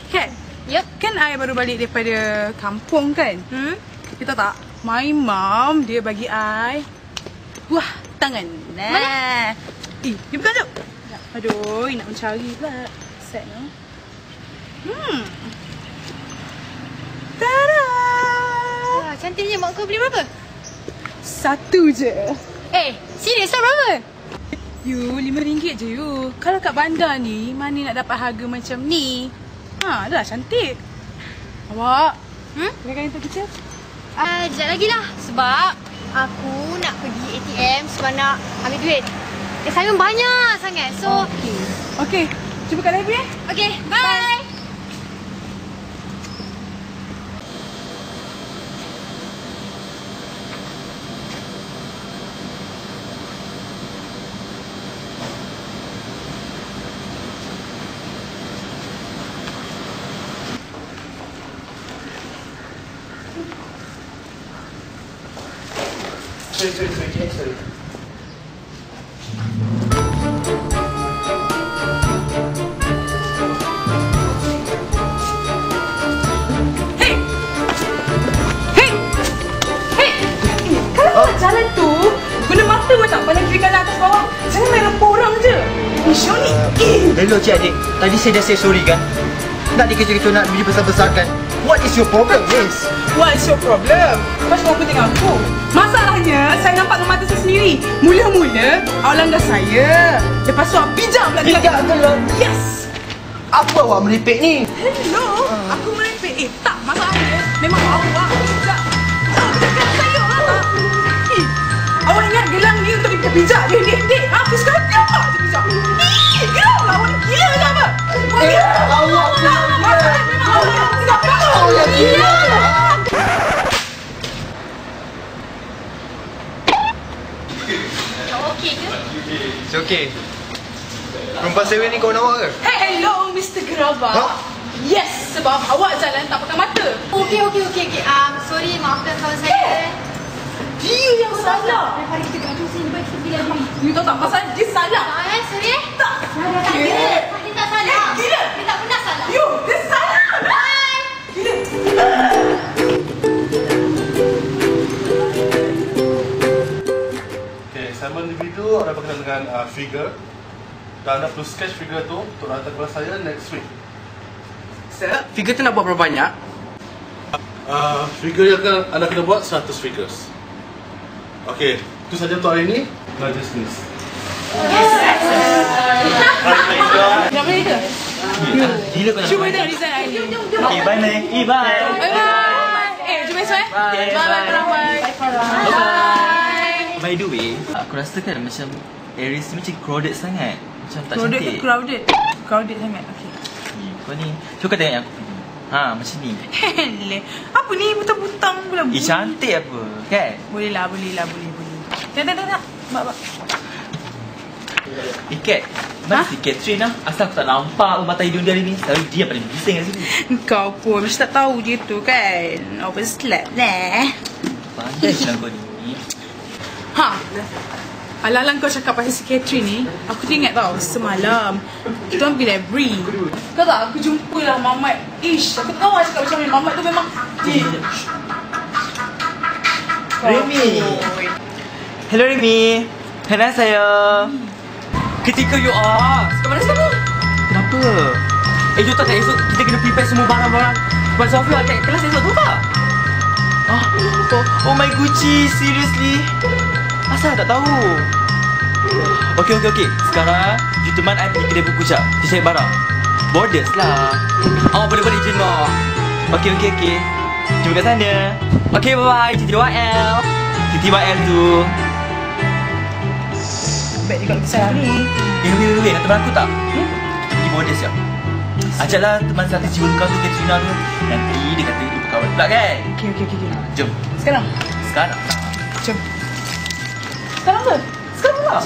Kat, Yup. kan I baru balik daripada kampung kan? Kita tak? My mom, dia bagi I buah tangan. Nah. Mana? Dia bukan tu. Aduh, nak mencari pula. Set no. Tada! Wah, cantiknya. Mak kau beli berapa? Satu je. Serius lah berapa? You, RM5 je you. Kalau kat bandar ni, mana nak dapat harga macam ni? Dah cantik. Awak, pegang untuk kita. Sekejap lagi lah. Sebab aku nak pergi ATM sebab nak ambil duit. Saya banyak sangat. So, Okey. Cuba kat library okay, bye. Sorry. Jalan tu, guna mata pun tak pandang kiri kanan atas bawah. Jangan main lempa orang je. Syok ni. Hello cik adik, tadi saya dah say sorry kan? Nak dikejar-kejar nak dibesar-besarkan. What is your problem, miss? What's your problem? Kau cuma penting aku. Masalahnya, saya nampak dengan mata saya sendiri. Mula-mula, awak langgar saya. Lepas tu awak pijak pula. Pijak gelap. Yes. Apa awak meripik ni? Hello, aku merepek. Tak, masalahnya memang awak pijak. Cakap saya lah tak? Awak ingat gelang ni untuk dipijak dek-dek? Aku sekarang awak je pijak. Gelang lah, awak ni gila ke apa? Awak Masalahnya memang awak yang tidak pijak. gila. Okey ke? It's okay. Perempuan sewa ni kawan awak ke? Hello, Mr. Gerabah. Ha? Yes, sebab awak jalan tak pakai mata. Okey. Sorry, maafkan kawan saya. Dia yang salah. Mari kita gaduh sini. Baik, kita pergi library. You tahu tak, pasal dia salah. Sorry. Tak. Tak kira. Dia tak salah. Gila. Dia tak pernah salah. You, dia salah. Bye. Gila. Okay, assignment individu anda berkenaan dengan figure dan anda perlu sketch figure tu untuk hantar kepada saya next week. Sir, figure tu nak buat berapa banyak? Figure yang anda kena buat 100 figures. Okay, itu saja untuk hari ini. Belajar sendiri. Nak beli ke? Gila kau nak. Cuba tengok design I ni. Okay, bye Nek. Bye. Bye-bye. Jumpa esok Bye-bye. Bye. By the way, aku rasa kan macam Aries ni macam crowded sangat. Macam tak Crowded ke cantik. crowded? Crowded sangat. Okay. Kau ni, cuba kau tengok yang aku pergi. Macam ni. Hele. Apa ni butang-butang pula? Cantik apa, kan? Boleh lah. Tak. Bak. Kat, mana si Catherine lah? Asal aku tak nampak mata hidung dia hari ni. Selalu dia paling bising kat sini. Kau pun mesti tak tahu dia tu kan. Overslap lah. Pandai lah kau ni. Alang-alang kau cakap pasal si Catherine ni, aku teringat tau semalam kita orang pergi library. Kau tak, aku jumpa lah Mamat. Aku tahu lah cakap macam ni. Mamat tu memang Remy. Hello Remy. Kenal saya. Ketika you Kat mana sekarang? Kenapa? You tak esok kita kena prepare semua barang-barang Puan Sofia kat kelas esok tu tak? Oh my Gucci, seriously? Asal tak tahu? Okay. Sekarang you teman I pergi kedai buku jap. Kita cari barang. Borders lah. Boleh je no. Okay. Jumpa kat sana. Okay, bye-bye. TTYL. TTYL tu. Baik juga kisah ni. Wait, nak teman aku tak? Kita pergi Borders jap. Ajaklah teman satu jiwa kau tu, Katrina tu. Nanti dia kata dia berkawan pula kan? Okay. Jom. Sekarang? Sekarang. Jom. Sekarang ke? Sekarang pula.